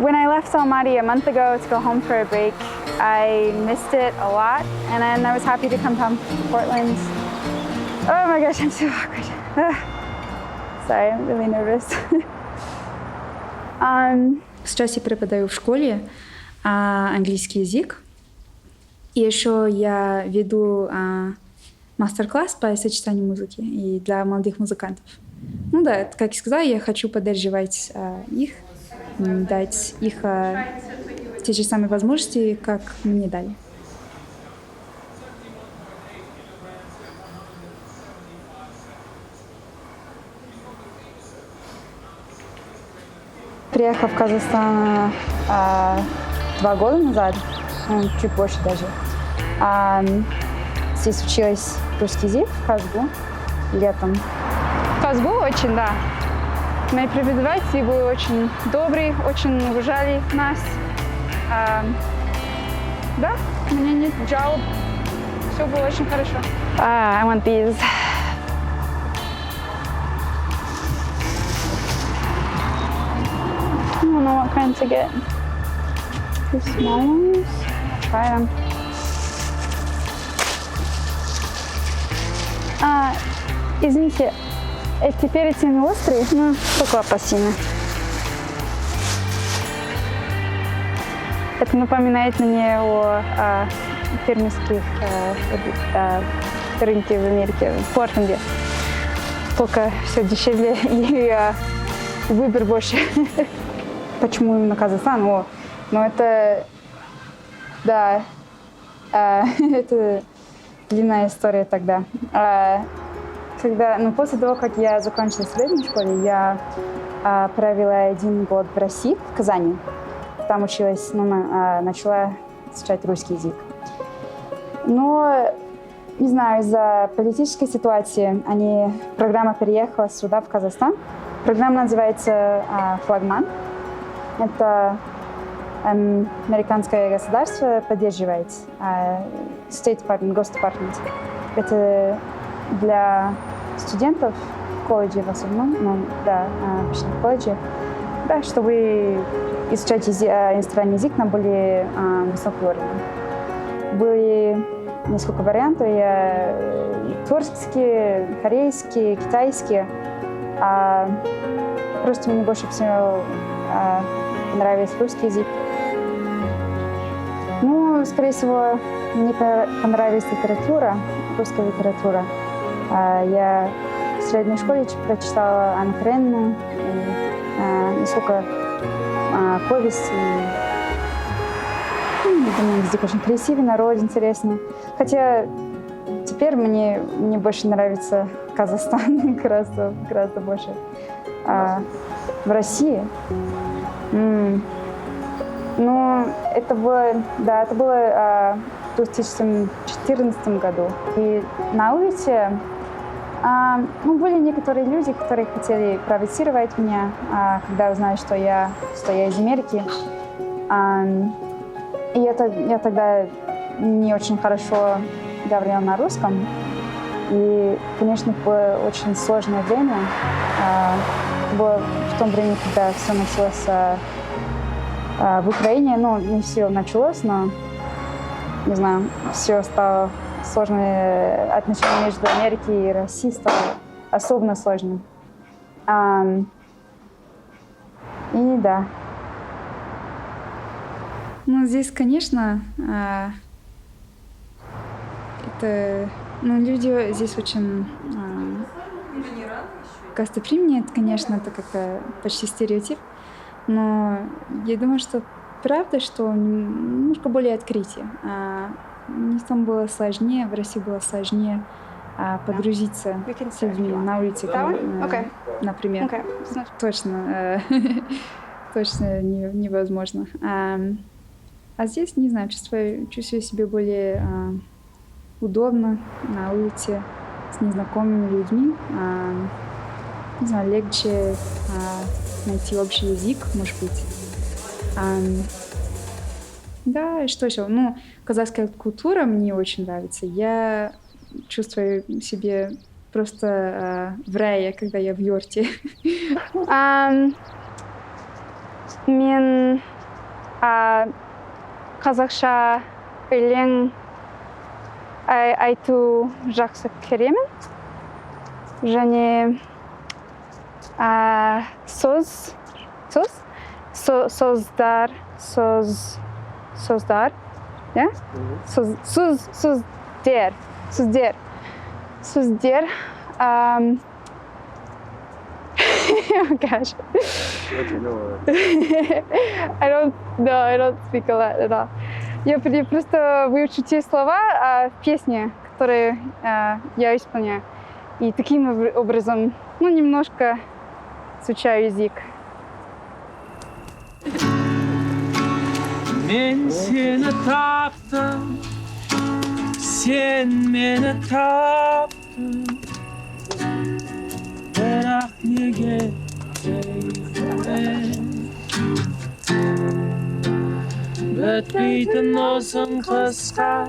When I left Almaty a month ago to go home for a break, I missed it a lot, and then I was happy to come home to Portland. Oh my gosh, I'm so awkward. Sorry, I'm really nervous. Сейчас я преподаю в школе английский язык. И еще я веду мастер-класс по сочетанию музыки и для молодых музыкантов. Ну да, как я сказала, я хочу поддерживать их, дать их те же самые возможности, как мне дали. Приехала в Казахстан 2 года назад, чуть больше даже. Здесь училась русский язык в Казгу летом. В Казгу очень, да. Мои преподаватели были очень добрые, очень уважали нас. Да, у меня нет жалоб. Все было очень хорошо. I want these. I don't know what kind to get. The small ones? I'll try them. Извините, эти перец не острые? Ну, только апельсины. Это напоминает мне о фермерских рынке в Америке, в Портленде. Только все дешевле и выбор больше. Почему именно Казахстан? Но это, да, это длинная история тогда. После того, как я закончила среднюю школу, я провела 1 год в России, в Казани. Там училась, начала изучать русский язык. Но, не знаю, из-за политической ситуации программа переехала сюда, в Казахстан. Программа называется «Флагман». Это американское государство поддерживает, State Department, Госдепартамент. Это для студентов в колледже в основном, почти в колледже, да, чтобы изучать иностранный язык на более высокий уровень. Были несколько вариантов, турецкие, корейские, китайские. Просто мне больше всего понравился русский язык. Скорее всего, мне понравилась литература, русская литература. Я в средней школе прочитала Анну Каренину, несколько повестей. Думаю, язык очень красивый, народ интересный. Хотя теперь мне больше нравится Казахстан гораздо больше. В России. Это было в 2014 году. И на улице были некоторые люди, которые хотели провоцировать меня, когда узнали, что я из Америки. И я тогда не очень хорошо говорила на русском. И, конечно, было очень сложное время. Было в том времени, когда все началось в Украине. Не все началось, но, не знаю, все стало сложное. Отношения между Америкой и Россией стало особенно сложным. И да. Здесь, конечно, люди здесь очень гостеприимные, конечно, это как почти стереотип, но я думаю, что правда, что немножко более открытие. Мне там было сложнее, в России было сложнее подружиться с людьми на улице, например. Точно невозможно. А здесь, не знаю, чувствую себя более удобно на улице с незнакомыми людьми. Не знаю, легче найти общий язык, может быть. Да, и что еще? Казахская культура мне очень нравится. Я чувствую себя просто в рае, когда я в юрте. Мен қазақша өлең айту жақсы көремін. Және сөздар, yeah? Сөздер. Oh gosh. I don't speak a lot at all. Я просто выучу те слова в песне, которые я исполняю. И таким образом, немножко изучаю язык. Мен сені таптым, сен мені таптың, бірақ неге деймін? Бітпейтін осың қысқа,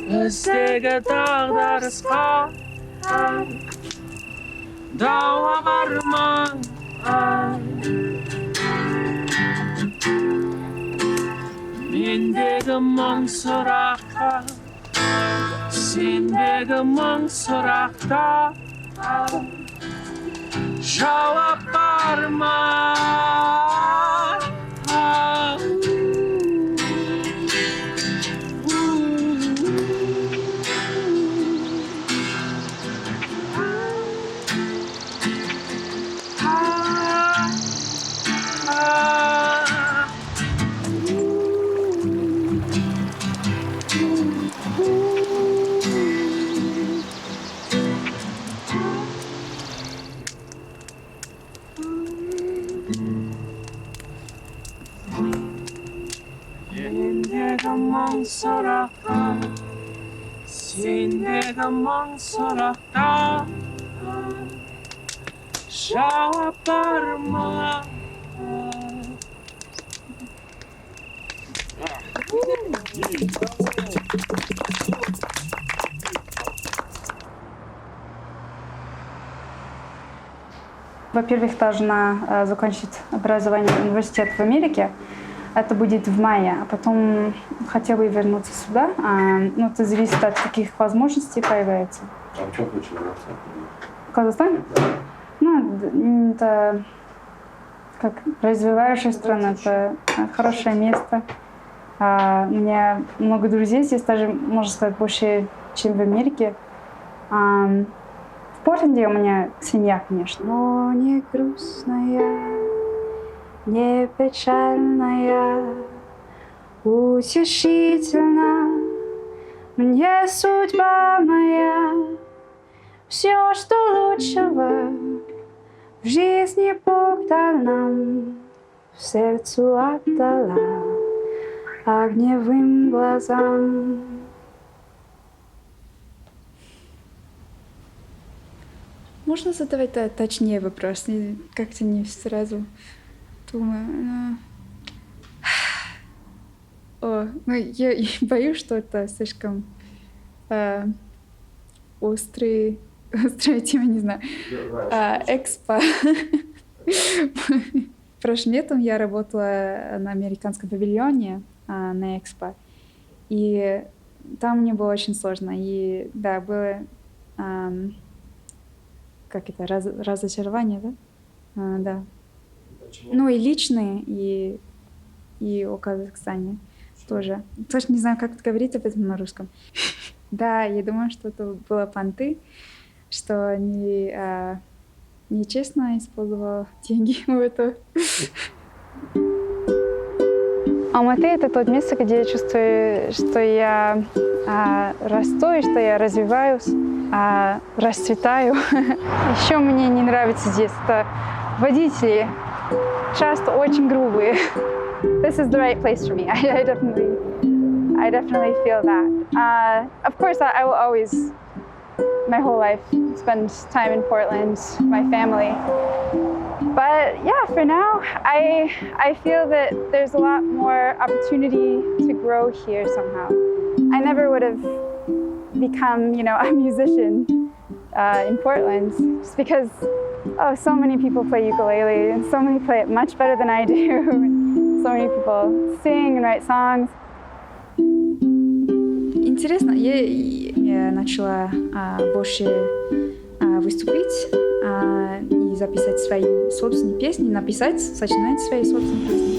біздегі дағдарысқа дауа бар ма? Мендегі мың сұраққа, сендегі мың сұрақта жауап бар ма? Мендегі мың сұраққа, сендегі мың сұрақта жауап бар ма? Во-первых, должна закончить образование в университете в Америке. Это будет в мае, а потом хотела бы вернуться сюда. Это зависит от каких возможностей появляется. А в чем хочешь вернуться? В Казахстан? Это как развивающая страна, это хорошее место. У меня много друзей здесь, даже, можно сказать, больше, чем в Америке. В Портленде у меня семья, конечно. Но не грустная, не печальная, утешительна мне судьба моя. Все, что лучшего в жизни Бог дал нам, в сердцу отдала огневым глазам. Можно задавать точнее вопрос? Как-то не сразу думаю. Я боюсь, что это слишком острая тема, не знаю. Экспо. Прошлым летом я работала на американском павильоне на Экспо. И там мне было очень сложно. И да, было разочарование, да? Да. Почему? И личные, и о Казахстане тоже. Точно не знаю, как это говорить об этом на русском. Да, я думаю, что это было понты, что нечестно использовала деньги в это. Алматы — это то место, где я чувствую, что я расту и что я развиваюсь, расцветаю. Еще мне не нравится здесь это водители, часто очень грубые. This is the right place for me. I definitely feel that. Of course, I will always, my whole life, spend time in Portland, my family. But yeah, for now, I feel that there's a lot more opportunity to grow here somehow. I never would have become, a musician in Portland just because Oh, so many people play ukulele, and so many play it much better than I do. So many people sing and write songs. Интересно, я начала больше выступить и записать свои собственные песни, написать, сочинять свои собственные песни.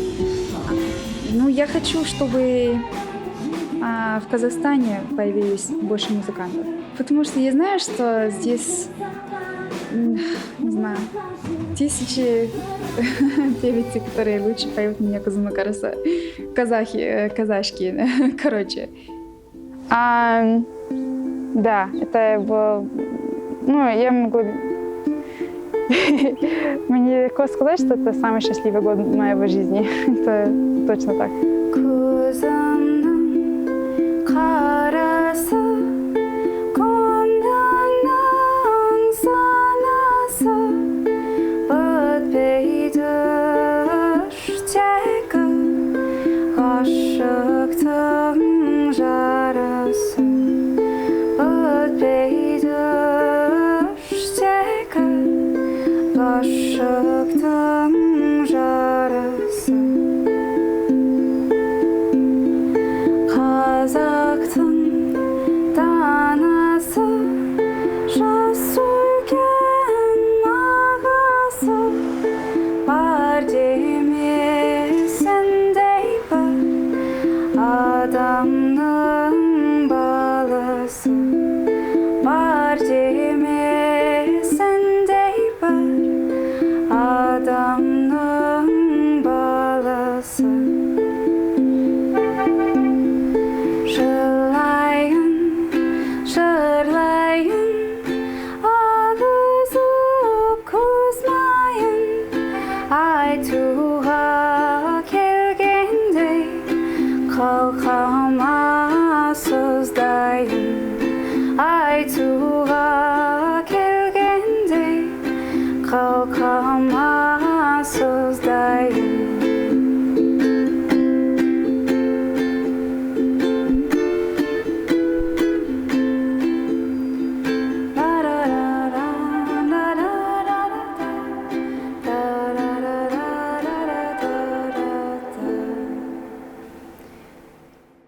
Ну, я хочу, чтобы в Казахстане появилось больше музыкантов. Потому что я знаю, что здесь, не знаю, тысячи певицы, которые лучше поют меня, мне кажется, казахские, короче. Да, это было... Ну, я могу... Мне легко сказать, что это самый счастливый год моей жизни. Это точно так.